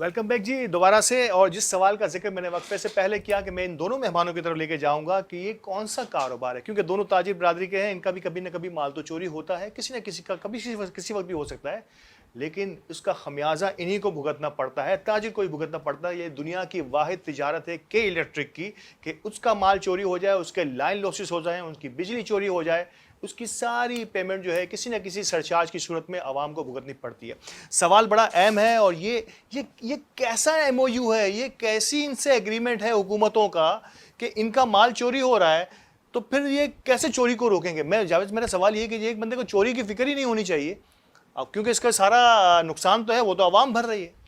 Welcome back जी दोबारा से। और जिस सवाल का जिक्र मैंने वक्फे से पहले किया कि मैं इन दोनों मेहमानों की तरफ लेके जाऊंगा कि ये कौन सा कारोबार है, क्योंकि दोनों ताजिर बरादरी के हैं, इनका भी कभी ना कभी माल तो चोरी होता है, किसी न किसी का कभी किसी वक्त भी हो सकता है, लेकिन उसका खमियाजा इन्हीं को भुगतना पड़ता है, ताजिर को ही भुगतना पड़ता है। ये दुनिया की वाहिद तिजारत है के इलेक्ट्रिक की कि उसका माल चोरी हो जाए, उसके लाइन लॉसेस हो जाए, उनकी बिजली चोरी हो जाए, उसकी सारी पेमेंट जो है किसी न किसी सरचार्ज की सूरत में आवाम को भुगतनी पड़ती है। सवाल बड़ा अहम है और ये कैसा एमओयू है, ये कैसी इनसे एग्रीमेंट है हुकूमतों का कि इनका माल चोरी हो रहा है, तो फिर ये कैसे चोरी को रोकेंगे? मैं जावेद, मेरा सवाल ये कि एक बंदे को चोरी की फिक्र ही नहीं होनी चाहिए, अब क्योंकि इसका सारा नुकसान तो है वो तो आवाम भर रही है।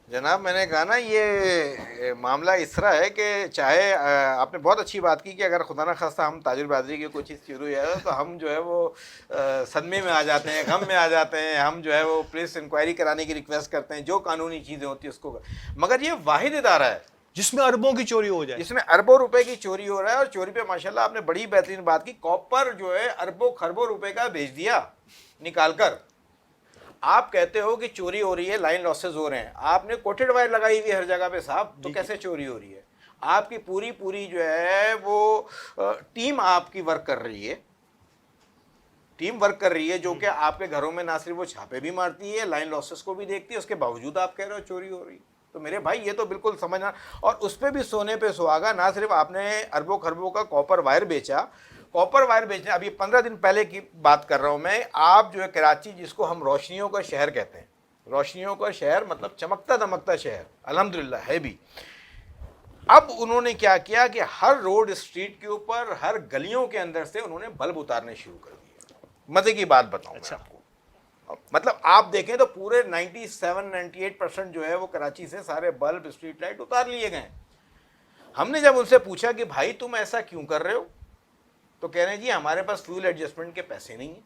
जनाब, मैंने कहा ना ये मामला इस तरह है कि चाहे आपने बहुत अच्छी बात की कि अगर खुदा न खास्ता हम ताजिर बरादरी की कोई चीज़ शुरू हुई है तो हम जो है वो सदमे में आ जाते हैं, गम में आ जाते हैं, हम जो है वो पुलिस इंक्वायरी कराने की रिक्वेस्ट करते हैं, जो कानूनी चीज़ें होती है उसको। मगर ये वाहिद इदारा है जिसमें अरबों की चोरी हो जाए, जिसमें अरबों रुपए की चोरी हो रहा है। और चोरी पे माशाल्लाह आपने बड़ी बेहतरीन बात की, कॉपर जो है अरबों खरबों रुपए का भेज दिया निकाल कर। आप कहते हो कि चोरी हो रही है, लाइन लॉसेस हो रहे हैं, आपने कोटेड वायर लगाई हुई हर जगह पे साहब, तो कैसे चोरी हो रही है? आपकी पूरी पूरी जो है वो टीम आपकी वर्क कर रही है, टीम वर्क कर रही है, जो कि आपके घरों में ना सिर्फ वो छापे भी मारती है, लाइन लॉसेस को भी देखती है, उसके बावजूद आप कह रहे हो चोरी हो रही। तो मेरे भाई ये तो बिल्कुल समझना। और उस पर भी सोने पे सुहागा, ना सिर्फ आपने अरबों खरबों का कॉपर वायर बेचा, कॉपर वायर बेचने, अभी 15 दिन पहले की बात कर रहा हूं मैं। आप जो है कराची, जिसको हम रोशनियों का शहर कहते हैं, रोशनियों का शहर मतलब चमकता दमकता शहर अल्हम्दुलिल्लाह है भी। अब उन्होंने क्या किया कि हर रोड स्ट्रीट के ऊपर, हर गलियों के अंदर से उन्होंने बल्ब उतारने शुरू कर दिए। मजे की बात बताऊं मैं आपको, मतलब आप देखें तो पूरे 97-98% जो है वो कराची से सारे बल्ब, स्ट्रीट लाइट उतार लिए गए। हमने जब उनसे पूछा कि भाई तुम ऐसा क्यों कर रहे हो, तो कह रहे हैं जी हमारे पास फ्यूल एडजस्टमेंट के पैसे नहीं है,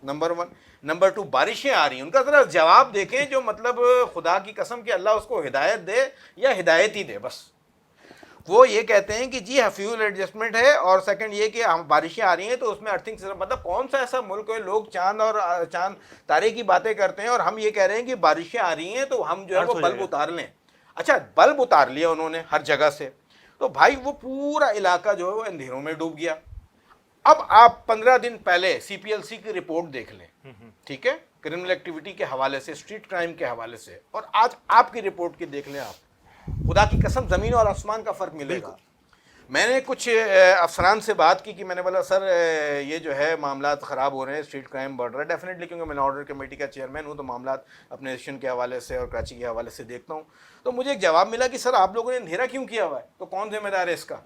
नंबर 1। नंबर 2, बारिशें आ रही हैं। उनका जरा जवाब देखें, जो मतलब खुदा की कसम कि अल्लाह उसको हिदायत दे या हिदायत ही दे बस। वो ये कहते हैं कि जी हाँ फ्यूल एडजस्टमेंट है, और सेकंड ये कि हम बारिशें आ रही हैं तो उसमें अर्थिंग सिस्टम। मतलब कौन सा ऐसा मुल्क है, लोग चांद और चांद तारे की बातें करते हैं और हम ये कह रहे हैं कि बारिशें आ रही हैं तो हम जो है वो बल्ब उतार लें। अच्छा, बल्ब उतार लिया उन्होंने हर जगह से, तो भाई वो पूरा इलाका जो है वो अंधेरों में डूब गया। अब आप 15 दिन पहले सीपीएलसी की रिपोर्ट देख लें, ठीक है, क्रिमिनल एक्टिविटी के हवाले से, स्ट्रीट क्राइम के हवाले से, और आज आपकी रिपोर्ट की देख लें आप, खुदा की कसम जमीन और आसमान का फर्क मिलेगा। मैंने कुछ अफसरान से बात की कि मैंने बोला सर ये जो है मामला ख़राब हो रहे हैं, स्ट्रीट क्राइम बढ़ रहा है। डेफिनेटली, क्योंकि मैं ऑर्डर कमेटी का चेयरमैन हूँ तो मामला अपने एशियन के हवाले से और कराची के हवाले से देखता हूँ। तो मुझे एक जवाब मिला कि सर आप लोगों ने अंधेरा क्यों किया हुआ है, तो कौन जिम्मेदार है इसका?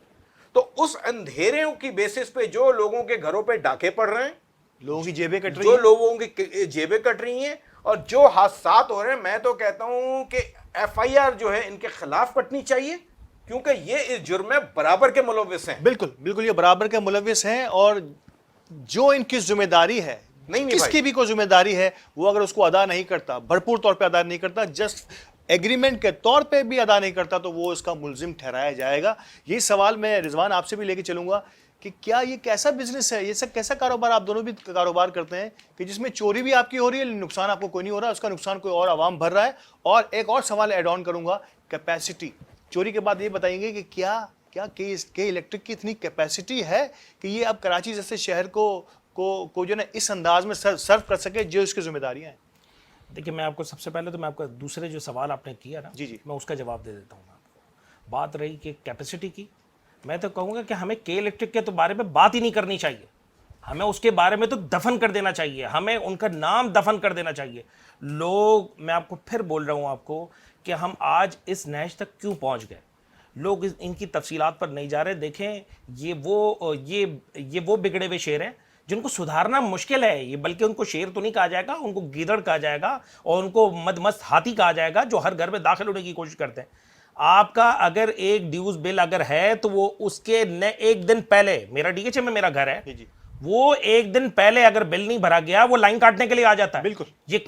तो उस अंधेरे की बेसिस पे जो लोगों के घरों पे डाके पड़ रहे हैं, लोगों की जेबें कट रही जो हैं, लोगों की जेबें कट रही हैं, और जो हादसात हो रहे हैं, मैं तो कहता हूं कि एफआईआर जो है इनके खिलाफ कटनी चाहिए, क्योंकि ये इस जुर्म में बराबर के मुलव्विस हैं। बिल्कुल बिल्कुल, ये बराबर के मुलव्विस हैं। और जो इनकी जिम्मेदारी है, नहीं किसकी भी कोई जिम्मेदारी है, वो अगर उसको अदा नहीं करता, भरपूर तौर पे अदा नहीं करता, जस्ट एग्रीमेंट के तौर पे भी अदा नहीं करता, तो वो इसका मुलजिम ठहराया जाएगा। यही सवाल मैं रिजवान आपसे भी लेके चलूंगा कि क्या ये कैसा बिजनेस है, ये सब कैसा कारोबार, आप दोनों भी कारोबार करते हैं कि जिसमें चोरी भी आपकी हो रही है, नुकसान आपको कोई नहीं हो रहा, उसका नुकसान कोई और आवाम भर रहा है। और एक और सवाल ऐड ऑन करूंगा, कैपेसिटी। चोरी के बाद ये बताएंगे कि क्या क्या के इलेक्ट्रिक की इतनी कैपेसिटी है कि ये अब कराची जैसे शहर को जो ना इस अंदाज में सर्व कर सके जो इसकी जिम्मेदारियां हैं। देखिए, मैं आपको सबसे पहले तो मैं आपका दूसरे जो सवाल आपने किया ना, जी मैं उसका जवाब दे देता हूँ मैं आपको। बात रही कि कैपेसिटी की, मैं तो कहूँगा कि हमें के इलेक्ट्रिक के तो बारे में बात ही नहीं करनी चाहिए, हमें उसके बारे में तो दफन कर देना चाहिए, हमें उनका नाम दफन कर देना चाहिए। लोग, मैं आपको फिर बोल रहा हूँ आपको कि हम आज इस नहज तक क्यों पहुँच गए, लोग इनकी तफसीलात पर नहीं जा रहे। देखें, ये वो बिगड़े हुए शेर हैं जिनको सुधारना मुश्किल है। ये बल्कि उनको शेर तो नहीं कहा जाएगा, उनको गीदड़ कहा जाएगा और उनको मदमस्त हाथी कहा जाएगा, जो हर घर में दाखिल होने की कोशिश करते हैं। आपका अगर एक ड्यूज बिल अगर है तो वो उसके एक दिन पहले, मेरा डीएचए में मेरा घर है, वो एक दिन पहले अगर बिल नहीं भरा गया, वो लाइन काटने के लिए आ जाता है। बिल्कुल, ये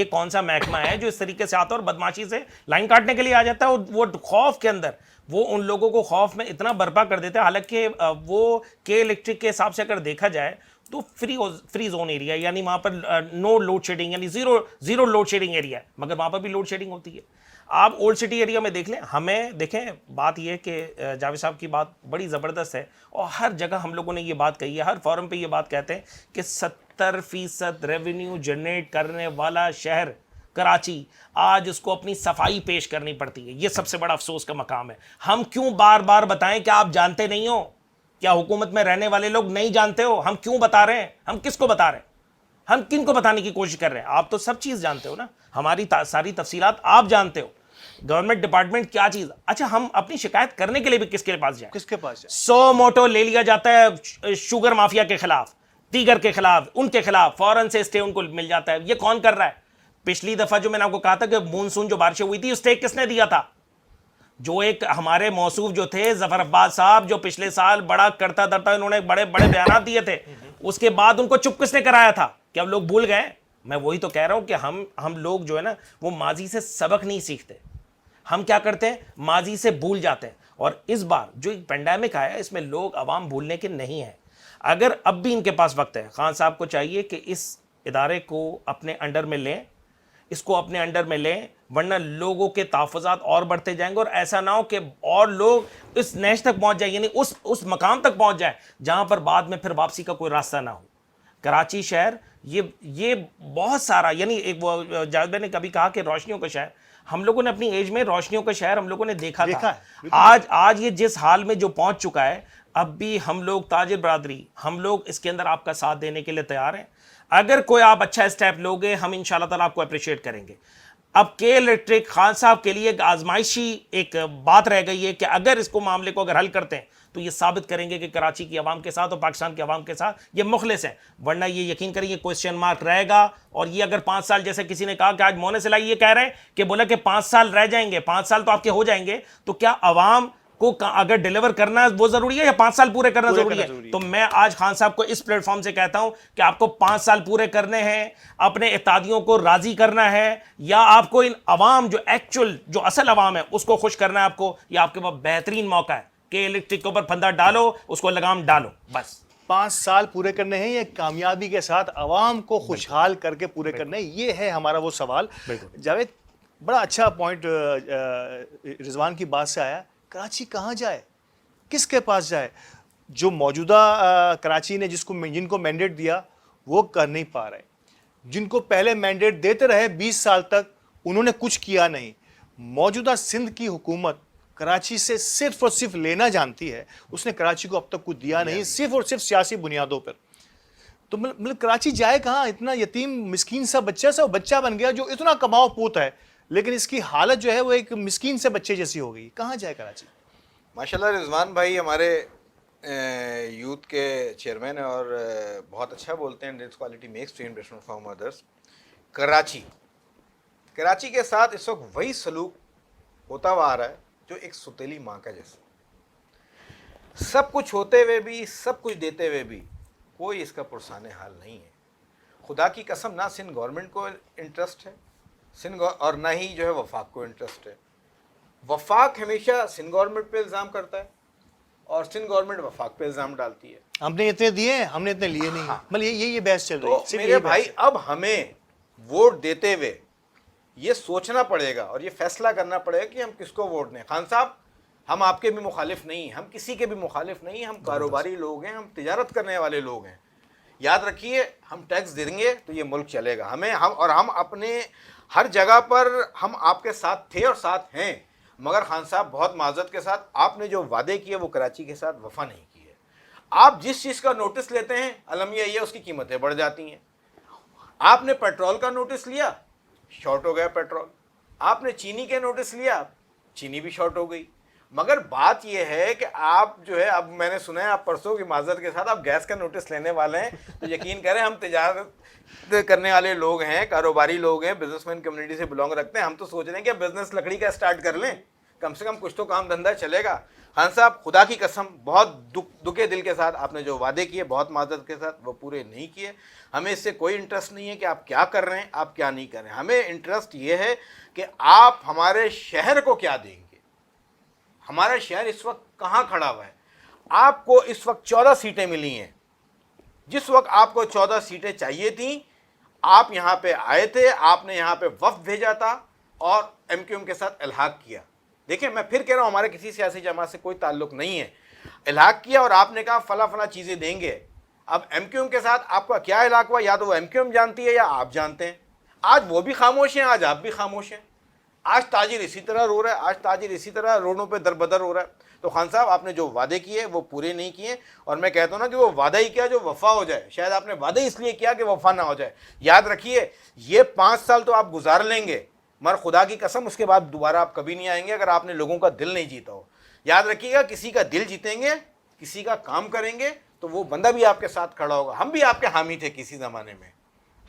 कौन सा महकमा है जो इस तरीके से आता है और बदमाशी से लाइन काटने के लिए आ जाता है? और वो खौफ के अंदर वो उन लोगों को खौफ में इतना बर्पा कर देते हैं। हालांकि वो के इलेक्ट्रिक के हिसाब से अगर देखा जाए तो फ्री जोन एरिया, यानी वहां पर नो लोड शेडिंग, यानी जीरो लोड शेडिंग एरिया है, मगर वहां पर भी लोड शेडिंग होती है। आप ओल्ड सिटी एरिया में देख लें, हमें देखें, बात यह कि जावेद साहब की बात बड़ी ज़बरदस्त है और हर जगह हम लोगों ने ये बात कही है, हर फोरम पे ये बात कहते हैं कि 70% रेवेन्यू जनरेट करने वाला शहर कराची, आज उसको अपनी सफाई पेश करनी पड़ती है। ये सबसे बड़ा अफसोस का मकाम है। हम क्यों बार बार बताएं कि आप जानते नहीं हो? क्या हुकूमत में रहने वाले लोग नहीं जानते हो? हम क्यों बता रहे हैं? हम किसको बता रहे हैं? हम किन को बताने की कोशिश कर रहे हैं? आप तो सब चीज़ जानते हो ना, हमारी सारी तफसीलात आप जानते हो। गवर्नमेंट डिपार्टमेंट क्या चीज़। अच्छा, हम अपनी शिकायत करने के लिए भी किसके पास जाएं? किसके पास जाए? 100 मोटो ले लिया जाता है शुगर माफिया के खिलाफ, तीगर के खिलाफ, उनके खिलाफ फौरन से स्टे उनको मिल जाता है। ये कौन कर रहा है? पिछली दफा जो मैंने आपको कहा था कि मानसून जो बारिशें हुई थी, स्टे किसने दिया था? जो एक हमारे मौसूफ जो थे जफर अब्बास साहब, जो पिछले साल बड़ा करता धरता इन्होंने बड़े बड़े बयान दिए थे, उसके बाद उनको चुप किसने कराया था? क्या अब लोग भूल गए? मैं वही तो कह रहा हूं कि हम लोग जो है ना, वो माजी से सबक नहीं सीखते। हम क्या करते हैं, माजी से भूल जाते हैं। और इस बार जो एक पेंडेमिक आया, इसमें लोग अवाम भूलने के नहीं है। अगर अब भी इनके पास वक्त है, खान साहब को चाहिए कि इस इदारे को अपने अंडर में लें, इसको अपने अंडर में लें, वरना लोगों के तहफ़्फ़ुज़ात और बढ़ते जाएंगे और ऐसा ना हो कि और लोग इस नैश तक पहुंच जाए, यानी उस मकाम तक पहुंच जाए जहां पर बाद में फिर वापसी का कोई रास्ता ना हो। कराची शहर ये बहुत सारा, यानी एक वो जावेद भाई ने कभी कहा कि रोशनियों का शहर, हम लोगों ने अपनी एज में रोशनियों का शहर हम लोगों ने देखा था। आज ये जिस हाल में जो पहुंच चुका है, अब भी हम लोग ताजिर बरादरी, हम लोग इसके अंदर आपका साथ देने के लिए तैयार हैं। अगर कोई आप अच्छा स्टेप लोगे, हम इंशाल्लाह ताला आपको अप्रिशिएट करेंगे। अब के इलेक्ट्रिक खान साहब के लिए एक आजमाइशी एक बात रह गई है कि अगर इसको मामले को अगर हल करते हैं तो ये साबित करेंगे कि कराची की आवाम के साथ और पाकिस्तान की आवाम के साथ ये मुखलिस हैं। वरना ये यकीन करिए क्वेश्चन मार्क रहेगा। और ये अगर 5 साल, जैसे किसी ने कहा कि आज मोने सिलाई ये कह रहे हैं कि बोला कि 5 साल रह जाएंगे, 5 साल तो आपके हो जाएंगे, तो क्या आवाम को अगर डिलीवर करना है वो जरूरी है या 5 साल पूरे करना जरूरी है? तो मैं आज खान साहब को इस प्लेटफॉर्म से कहता हूं कि आपको 5 साल पूरे करने हैं, अपने इत्तेहादियों को राजी करना है, या आपको इन अवाम जो एक्चुअल जो असल अवाम है उसको खुश करना है आपको, या आपके पास बेहतरीन मौका है कि इलेक्ट्रिक के ऊपर फंदा डालो, उसको लगाम डालो। बस 5 साल पूरे करने हैं, ये कामयाबी के साथ अवाम को खुशहाल करके पूरे करने हैं, ये है हमारा वो सवाल। जावेद, बड़ा अच्छा पॉइंट रिजवान की बात से आया। कराची कहाँ जाए, किसके पास जाए? जो मौजूदा कराची ने जिनको मैंडेट दिया वो कर नहीं पा रहे। जिनको पहले मैंडेट देते रहे 20 साल तक, उन्होंने कुछ किया नहीं। मौजूदा सिंध की हुकूमत कराची से सिर्फ और सिर्फ लेना जानती है, उसने कराची को अब तक कुछ दिया नहीं, सिर्फ और सिर्फ सियासी बुनियादों पर। तो मतलब कराची जाए कहाँ? इतना यतीम मिस्कीन सा बच्चा बन गया जो इतना कमाओ पूत है, लेकिन इसकी हालत जो है वो एक मिस्कीन से बच्चे जैसी हो गई। कहाँ जाए कराची? माशाल्लाह रिजवान भाई हमारे यूथ के चेयरमैन है और बहुत अच्छा बोलते हैं। This quality makes train different from others. Karachi के साथ इस वक्त वही सलूक होता हुआ आ रहा है जो एक सुतीली माँ का जैसा। सब कुछ होते हुए भी, सब कुछ देते हुए भी कोई इसका पुरसाने हाल नहीं है। खुदा की कसम, ना सिंध गवर्नमेंट को इंटरेस्ट है और ना ही जो है वफाक को इंटरेस्ट है। वफाक हमेशा सिंध गवर्नमेंट पे इल्ज़ाम करता है और सिंध गवर्नमेंट वफाक पे इल्ज़ाम डालती है। हमने इतने दिए, हमने इतने लिए नहीं। मतलब ये बहस चल रही है। तो मेरे भाई, अब हमें वोट देते हुए ये सोचना पड़ेगा और ये फैसला करना पड़ेगा कि हम किसको वोट दें। खान साहब, हम आपके भी मुखालिफ नहीं, हम किसी के भी मुखालिफ नहीं, हम कारोबारी लोग हैं, हम तिजारत करने वाले लोग हैं। याद रखिए, हम टैक्स देंगे तो ये मुल्क चलेगा। हम अपने हर जगह पर हम आपके साथ थे और साथ हैं। मगर खान साहब, बहुत माजरत के साथ, आपने जो वादे किए वो कराची के साथ वफा नहीं किए। आप जिस चीज़ का नोटिस लेते हैं, अलमिया ये उसकी कीमतें बढ़ जाती हैं। आपने पेट्रोल का नोटिस लिया, शॉर्ट हो गया पेट्रोल। आपने चीनी के नोटिस लिया, चीनी भी शॉर्ट हो गई। मगर बात यह है कि आप जो है, अब मैंने सुना है आप परसों की माजरत के साथ आप गैस का नोटिस लेने वाले हैं। तो यकीन करें, हम तिजारत करने वाले लोग हैं, कारोबारी लोग हैं, बिजनेसमैन कम्युनिटी से बिलोंग रखते हैं। हम तो सोच रहे हैं कि बिजनेस लकड़ी का स्टार्ट कर लें, कम से कम कुछ तो काम धंधा चलेगा। खान साहब, खुदा की कसम, बहुत दुखे दिल के साथ आपने जो वादे किए, बहुत माजरत के साथ, वो पूरे नहीं किए। हमें इससे कोई इंटरेस्ट नहीं है कि आप क्या कर रहे हैं, आप क्या नहीं कर रहे हैं। हमें इंटरेस्ट ये है कि आप हमारे शहर को क्या देंगे। हमारा शहर इस वक्त कहाँ खड़ा हुआ है? आपको इस वक्त 14 सीटें मिली हैं। जिस वक्त आपको 14 सीटें चाहिए थी, आप यहाँ पे आए थे, आपने यहाँ पे वफ्द भेजा था और MQM के साथ इल्हाक किया। देखिए मैं फिर कह रहा हूँ, हमारे किसी सियासी जमात से कोई ताल्लुक नहीं है। इल्हाक किया और आपने कहा फला फला चीज़ें देंगे। अब MQM के साथ आपका क्या इल्हाक हुआ, या तो वो MQM जानती है या आप जानते हैं। आज वो भी खामोश हैं, आज आप भी खामोश हैं। आज ताजिर इसी तरह रो रहा है, आज ताजिर इसी तरह रोडों पे दरबदर हो रहा है। तो खान साहब आपने जो वादे किए वो पूरे नहीं किए, और मैं कहता हूँ ना कि वो वादा ही किया जो वफा हो जाए। शायद आपने वादे इसलिए किया कि वफा ना हो जाए। याद रखिए ये 5 साल तो आप गुजार लेंगे, मगर खुदा की कसम उसके बाद दोबारा आप कभी नहीं आएंगे अगर आपने लोगों का दिल नहीं जीता हो। याद रखिएगा, किसी का दिल जीतेंगे, किसी का काम करेंगे, तो वो बंदा भी आपके साथ खड़ा होगा। हम भी आपके हामी थे किसी ज़माने में।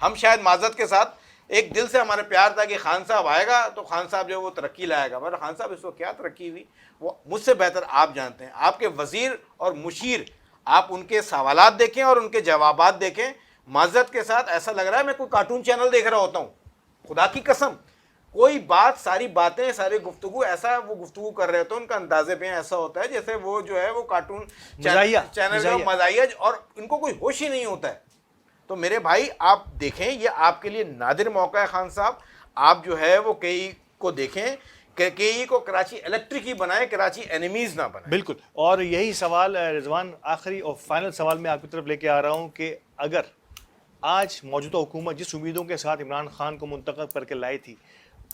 हम शायद माजरत के साथ एक दिल से हमारे प्यार था कि खान साहब आएगा तो खान साहब जो वो तरक्की लाएगा, मगर खान साहब इसको क्या तरक्की हुई वो मुझसे बेहतर आप जानते हैं। आपके वज़ीर और मुशीर, आप उनके सवालात देखें और उनके जवाबात देखें, माजरत के साथ ऐसा लग रहा है मैं कोई कार्टून चैनल देख रहा होता हूँ। खुदा की कसम, कोई बात, सारी बातें, सारी गुफ्तगू, ऐसा वो गुफ्तगू कर रहे होते हैं, उनका अंदाजे पे ऐसा होता है जैसे वो जो है वो कार्टून चैनल का मज़ाहिया, और इनको कोई होश ही नहीं होता है। तो मेरे भाई आप देखें, ये आपके लिए नादिर मौका है खान साहब। आप जो है वो केई को देखें, केई को कराची इलेक्ट्रिक ही बनाए, कराची एनिमीज ना बनाए। बिल्कुल। और यही सवाल रिजवान, आखिरी और फाइनल सवाल मैं आपकी तरफ लेके आ रहा हूँ कि अगर आज मौजूदा हुकूमत जिस उम्मीदों के साथ इमरान खान को मुंतखब करके लाई थी,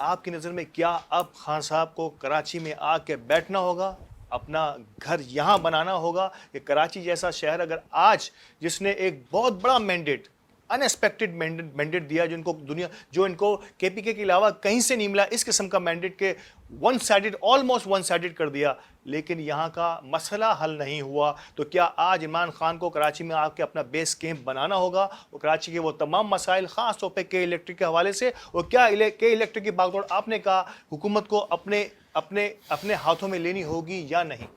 आपकी नज़र में क्या अब खान साहब को कराची में आके बैठना होगा, अपना घर यहाँ बनाना होगा, कि कराची जैसा शहर अगर आज जिसने एक बहुत बड़ा मैंडेट, अनएक्सपेक्टेड मैंडेट दिया, जो इनको KPK के अलावा कहीं से नहीं मिला, इस किस्म का मैंडेट के ऑलमोस्ट वन साइडेड कर दिया, लेकिन यहाँ का मसला हल नहीं हुआ, तो क्या आज इमरान खान को कराची में आके अपना बेस कैंप बनाना होगा और कराची के वो तमाम मसाइल, ख़ास तौर पर के इलेक्ट्रिक के हवाले से, और क्या के इलेक्ट्रिक की भागदौड़ आपने कहा हुकूमत को अपने हाथों में लेनी होगी या नहीं?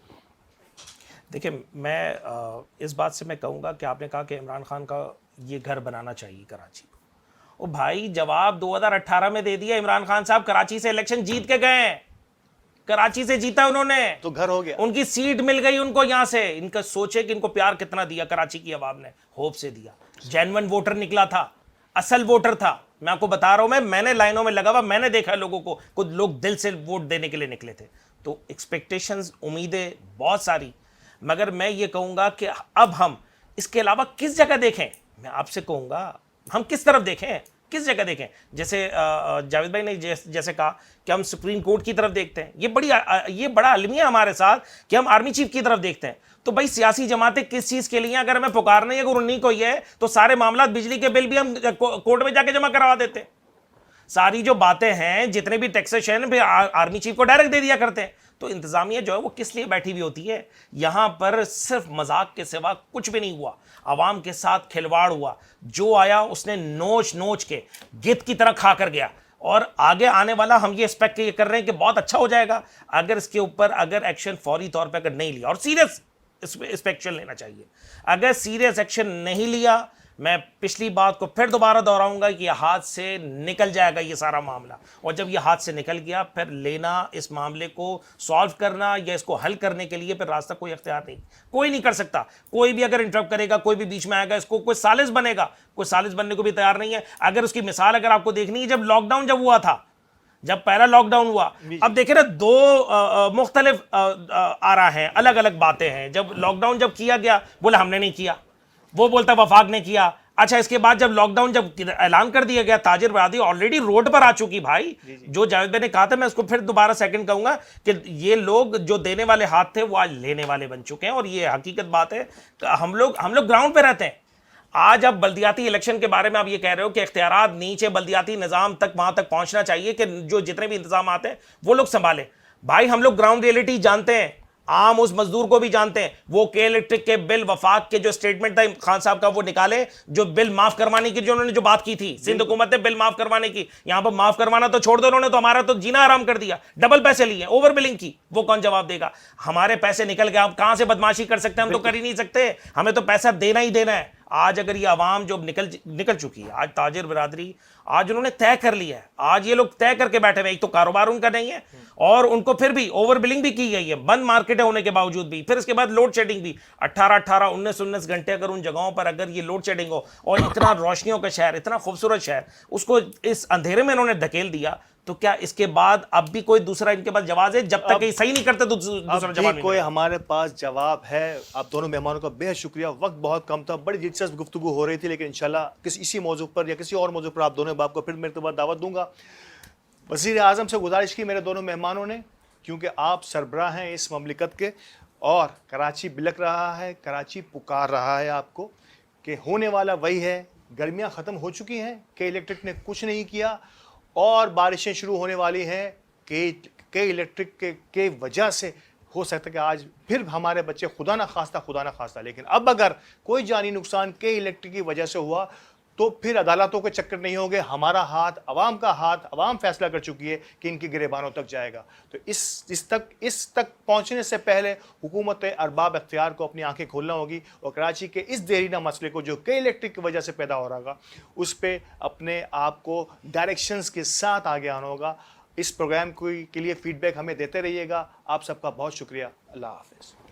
देखिए, मैं इस बात से मैं कहूँगा कि आपने कहा कि इमरान खान का ये घर बनाना चाहिए कराची को। ओ भाई, जवाब 2018 में दे दिया। इमरान खान साहब कराची से इलेक्शन जीत के गए, कराची से जीता उन्होंने, तो घर हो गया, उनकी सीट मिल गई उनको यहाँ से। इनका सोचे कि इनको प्यार कितना दिया कराची की आवाम ने, होप से दिया। जेन्युइन वोटर निकला था, असल वोटर था। मैं आपको बता रहा हूं, मैंने लाइनों में लगा हुआ, मैंने देखा लोगों को, कुछ लोग दिल से वोट देने के लिए निकले थे। तो एक्सपेक्टेशंस, उम्मीदें बहुत सारी, मगर मैं ये कहूंगा कि अब हम इसके अलावा किस जगह देखें। मैं आपसे कहूंगा हम किस तरफ देखें, किस जगह देखें। जैसे जावेद भाई ने जैसे कहा कि हम सुप्रीम कोर्ट की तरफ देखते हैं, ये बड़ा अलमिया हमारे साथ कि हम आर्मी चीफ की तरफ देखते हैं। तो भाई सियासी जमातें किस चीज़ के लिए, अगर हमें पुकारना ही अगर उन्हीं को ये है, तो सारे मामला, बिजली के बिल भी हम कोर्ट में जाके जमा करवा देते हैं। सारी जो बातें हैं, जितने भी टैक्सेशन भी आर्मी चीफ को डायरेक्ट दे दिया करते हैं। तो इंतजामिया जो है वो किस लिए बैठी हुई होती है? यहां पर सिर्फ मजाक के सिवा कुछ भी नहीं हुआ। आवाम के साथ खिलवाड़ हुआ, जो आया उसने नोच नोच के गिद्ध की तरह खा कर गया। और आगे आने वाला हम ये एक्सपेक्ट कर रहे हैं कि बहुत अच्छा हो जाएगा, अगर इसके ऊपर अगर एक्शन फौरी तौर पर अगर नहीं लिया, और सीरियस इस पर एक्शन लेना चाहिए। अगर सीरियस एक्शन नहीं लिया, मैं पिछली बात को फिर दोबारा दोहराऊंगा कि यह हाथ से निकल जाएगा ये सारा मामला। और जब यह हाथ से निकल गया, फिर लेना, इस मामले को सॉल्व करना या इसको हल करने के लिए फिर रास्ता कोई अख्तियार नहीं, कोई नहीं कर सकता। कोई भी अगर इंटरप्ट करेगा, कोई भी बीच में आएगा, इसको कोई सालिस बनेगा, कोई सालिस बनने को भी तैयार नहीं है। अगर उसकी मिसाल अगर आपको देखनी है, जब लॉकडाउन जब हुआ था, जब पहला लॉकडाउन हुआ, अब देखे ना, दो मुख्तलिफ आ रहा है, अलग अलग बातें हैं। जब लॉकडाउन जब किया गया, बोला हमने नहीं किया, वो बोलता वफाक ने किया। अच्छा, इसके बाद जब लॉकडाउन जब ऐलान कर दिया गया, ताजिर बरादरी ऑलरेडी रोड पर आ चुकी। भाई, जो जावेद भाई ने कहा था, मैं उसको फिर दोबारा सेकंड कहूंगा कि ये लोग जो देने वाले हाथ थे वो आज लेने वाले बन चुके हैं। और ये हकीकत बात है, हम लोग ग्राउंड पे रहते हैं। आज अब बल्दियाती इलेक्शन के बारे में आप ये कह रहे हो कि इख्तियारात नीचे बल्दियाती निज़ाम तक, वहां तक पहुंचना चाहिए कि जो जितने भी इंतजाम आते हैं वो लोग संभालें। भाई, हम लोग ग्राउंड रियलिटी जानते हैं, आम उस मजदूर को भी जानते हैं। वो के इलेक्ट्रिक के बिल, वफाक के जो स्टेटमेंट था खान साहब का, वो निकाले, जो बिल माफ करवाने की जो उन्होंने जो बात की थी, सिंध हुकूमत ने बिल माफ करवाने की। यहां पर माफ करवाना तो छोड़ दो, उन्होंने तो हमारा तो जीना आराम कर दिया, डबल पैसे लिए, ओवर बिलिंग की। वो कौन जवाब देगा? हमारे पैसे निकल गए, आप कहां से बदमाशी कर सकते हैं? हम तो कर ही नहीं सकते, हमें तो पैसा देना ही देना है। आज अगर ये आवाम जो निकल चुकी है, आज ताजिर बिरादरी आज उन्होंने तय कर लिया है, आज ये लोग तय करके बैठे हुए, एक तो कारोबार उनका नहीं है और उनको फिर भी ओवर बिलिंग भी की गई है, बंद मार्केट है होने के बावजूद भी, फिर इसके बाद लोड शेडिंग भी 18-18 19-19 घंटे अगर उन जगहों पर अगर ये लोड शेडिंग हो और इतना रोशनियों का शहर, इतना खूबसूरत शहर, उसको इस अंधेरे में इन्होंने धकेल दिया, तो क्या इसके बाद अब भी कोई दूसरा इनके पास जवाब है? जब तक ये सही नहीं करते दूसरा अब जवाब भी कोई हमारे पास जवाब है। आप दोनों मेहमानों का बेहद शुक्रिया, वक्त बहुत कम था, बड़ी दिलचस्प गुफ्तगू हो रही थी, लेकिन इंशाल्लाह किसी इसी मौजू पर या किसी और मौजू पर आप दोनों बाप को फिर मेरे बाद दावत दूंगा। वज़ीर आज़म से गुजारिश की मेरे दोनों मेहमानों ने, क्योंकि आप सरबराह हैं इस ममलिकत के और कराची बिलक रहा है, कराची पुकार रहा है आपको कि होने वाला वही है। गर्मियाँ ख़त्म हो चुकी हैं, के इलेक्ट्रिक ने कुछ नहीं किया और बारिशें शुरू होने वाली हैं। के इलेक्ट्रिक के वजह से हो सकता है कि आज फिर हमारे बच्चे खुदा ना खास्ता, लेकिन अब अगर कोई जानी नुकसान के इलेक्ट्रिक की वजह से हुआ तो फिर अदालतों के चक्कर नहीं होंगे, हमारा हाथ, अवाम का हाथ, अवाम फैसला कर चुकी है कि इनकी गिरेबानों तक जाएगा। तो इस तक पहुंचने से पहले हुकूमत अरबाब अख्तियार को अपनी आंखें खोलना होगी और कराची के इस देरीना मसले को जो के इलेक्ट्रिक की वजह से पैदा हो रहा उस पर अपने आप को डायरेक्शंस के साथ आगे आना होगा। इस प्रोग्राम के लिए फीडबैक हमें देते रहिएगा। आप सबका बहुत शुक्रिया। अल्लाह हाफ़िज़।